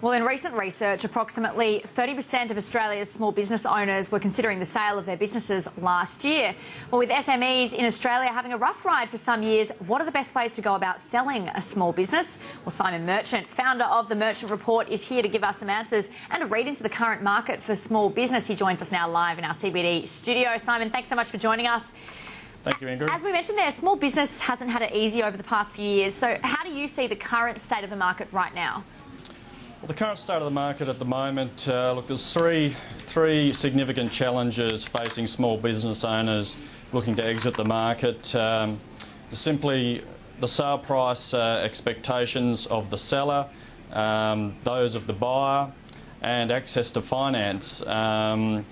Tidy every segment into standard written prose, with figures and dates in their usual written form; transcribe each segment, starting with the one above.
Well, in recent research, approximately 30% of Australia's small business owners were considering the sale of their businesses last year. Well, with SMEs in Australia having a rough ride for some years, what are the best ways to go about selling a small business? Well, Simon Merchant, founder of The Merchant Report, is here to give us some answers and a read into the current market for small business. He joins us now live in our CBD studio. Simon, thanks so much for joining us. Thank you, Ingrid. As we mentioned there, small business hasn't had it easy over the past few years. So how do you see the current state of the market right now? Well, the current state of the market at the moment, look, there's three significant challenges facing small business owners looking to exit the market. Simply the sale price expectations of the seller, those of the buyer, and access to finance. In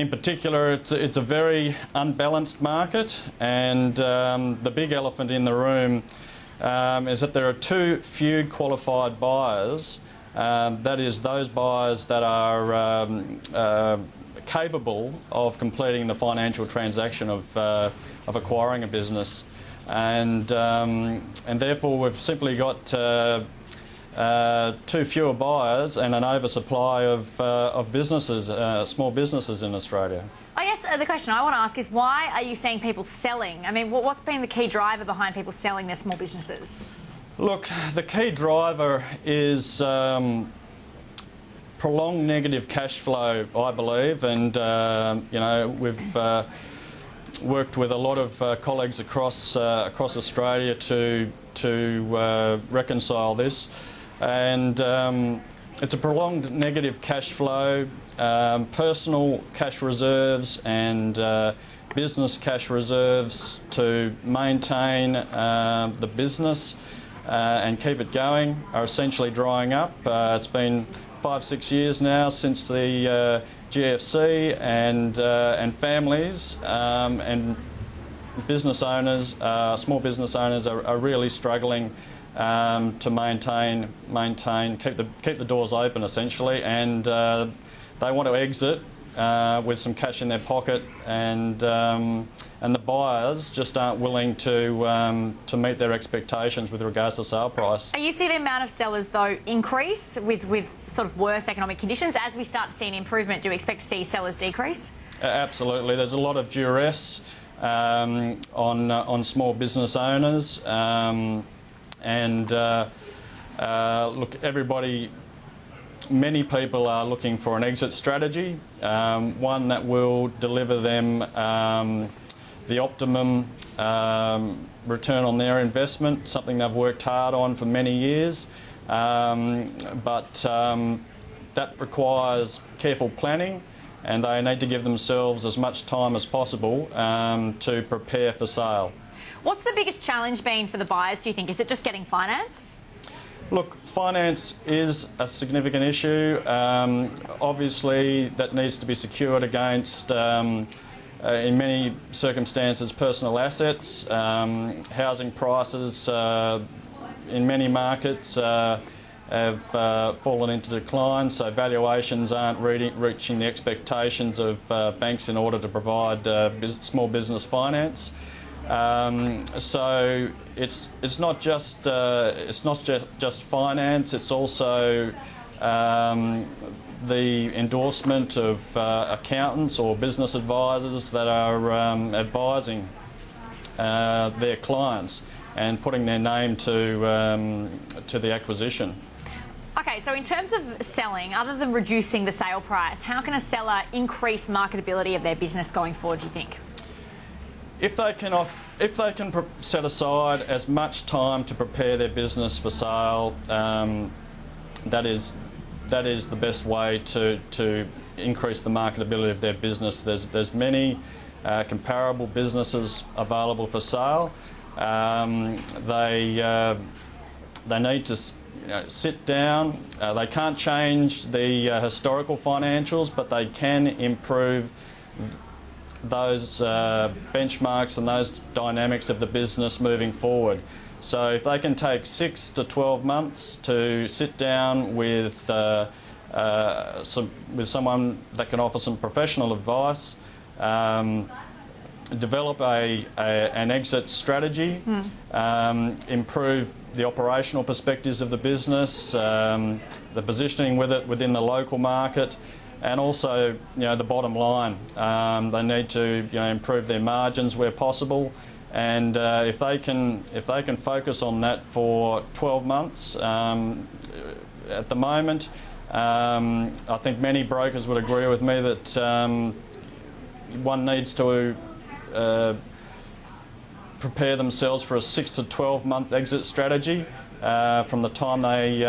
particular, it's a very unbalanced market, and the big elephant in the room is that there are too few qualified buyers. That is, those buyers that are capable of completing the financial transaction of acquiring a business, and therefore we've simply got too fewer buyers and an oversupply of businesses, small businesses in Australia. I guess the question I want to ask is, why are you seeing people selling? I mean, what's been the key driver behind people selling their small businesses? Look, the key driver is prolonged negative cash flow, I believe, and you know, we've worked with a lot of colleagues across Australia to reconcile this, and it's a prolonged negative cash flow, personal cash reserves and business cash reserves to maintain the business and keep it going are essentially drying up. It's been 5-6 years now since the GFC, and families and business owners, small business owners, are really struggling to keep the doors open essentially, and they want to exit with some cash in their pocket, and the buyers just aren't willing to meet their expectations with regards to sale price. Are you seeing the amount of sellers though increase with sort of worse economic conditions? As we start to see an improvement, do you expect to see sellers decrease? Absolutely. There's a lot of duress on small business owners, and look, many people are looking for an exit strategy, one that will deliver them the optimum return on their investment, something they've worked hard on for many years, but that requires careful planning, and they need to give themselves as much time as possible to prepare for sale. What's the biggest challenge been for the buyers, do you think? Is it just getting finance? Look, finance is a significant issue. Obviously, that needs to be secured against, in many circumstances, personal assets. Housing prices in many markets have fallen into decline, so valuations aren't reaching the expectations of banks in order to provide small business finance. So it's not just finance. It's also the endorsement of accountants or business advisors that are advising their clients and putting their name to the acquisition. Okay, so in terms of selling, other than reducing the sale price, how can a seller increase marketability of their business going forward, do you think? If they can set aside as much time to prepare their business for sale, that is the best way to increase the marketability of their business. There's many comparable businesses available for sale. They need to sit down. They can't change the historical financials, but they can improve those benchmarks and those dynamics of the business moving forward. So if they can take 6 to 12 months to sit down with someone that can offer some professional advice, develop an exit strategy, improve the operational perspectives of the business, the positioning with it within the local market, and also, the bottom line. They need to, improve their margins where possible, and if they can focus on that for 12 months, at the moment, I think many brokers would agree with me that one needs to prepare themselves for a 6 to 12 month exit strategy from the time they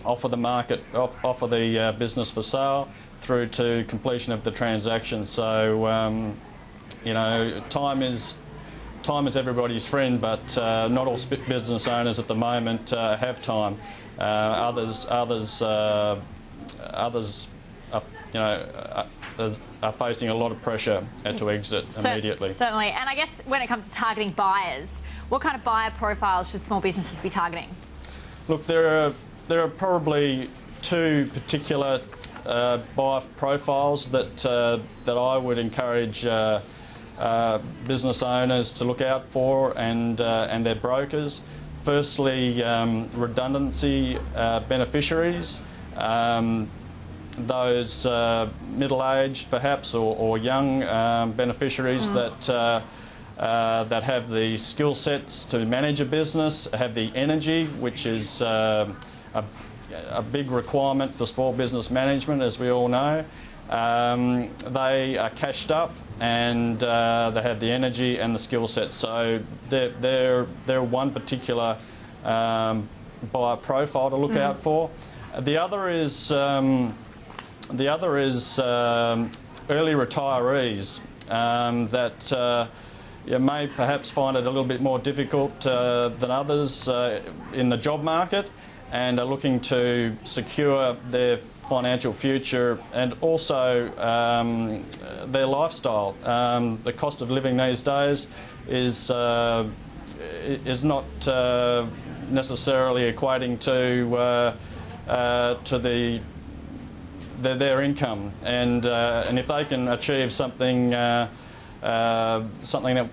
offer the business for sale through to completion of the transaction. So time is everybody's friend, but not all business owners at the moment have time. Others are facing a lot of pressure to exit immediately. Certainly. And I guess when it comes to targeting buyers, what kind of buyer profiles should small businesses be targeting? Look, there are probably two particular buyer profiles that I would encourage business owners to look out for, and their brokers. Firstly, redundancy beneficiaries. Those middle-aged, perhaps, or young beneficiaries that have the skill sets to manage a business, have the energy, which is a big requirement for small business management, as we all know. They are cashed up, and they have the energy and the skill sets. So they're one particular buyer profile to look out for. The other is early retirees that you may perhaps find it a little bit more difficult than others in the job market, and are looking to secure their financial future and also their lifestyle. The cost of living these days is not necessarily equating to their income, and if they can achieve something that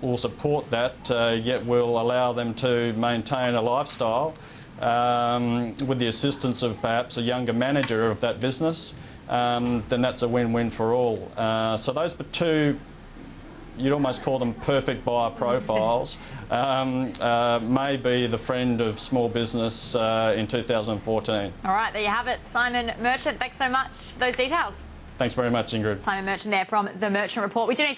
will support that, yet will allow them to maintain a lifestyle with the assistance of perhaps a younger manager of that business, then that's a win-win for all. So those are two, you'd almost call them perfect buyer profiles, may be the friend of small business in 2014. All right, there you have it. Simon Merchant, thanks so much for those details. Thanks very much, Ingrid. Simon Merchant there from The Merchant Report. We do need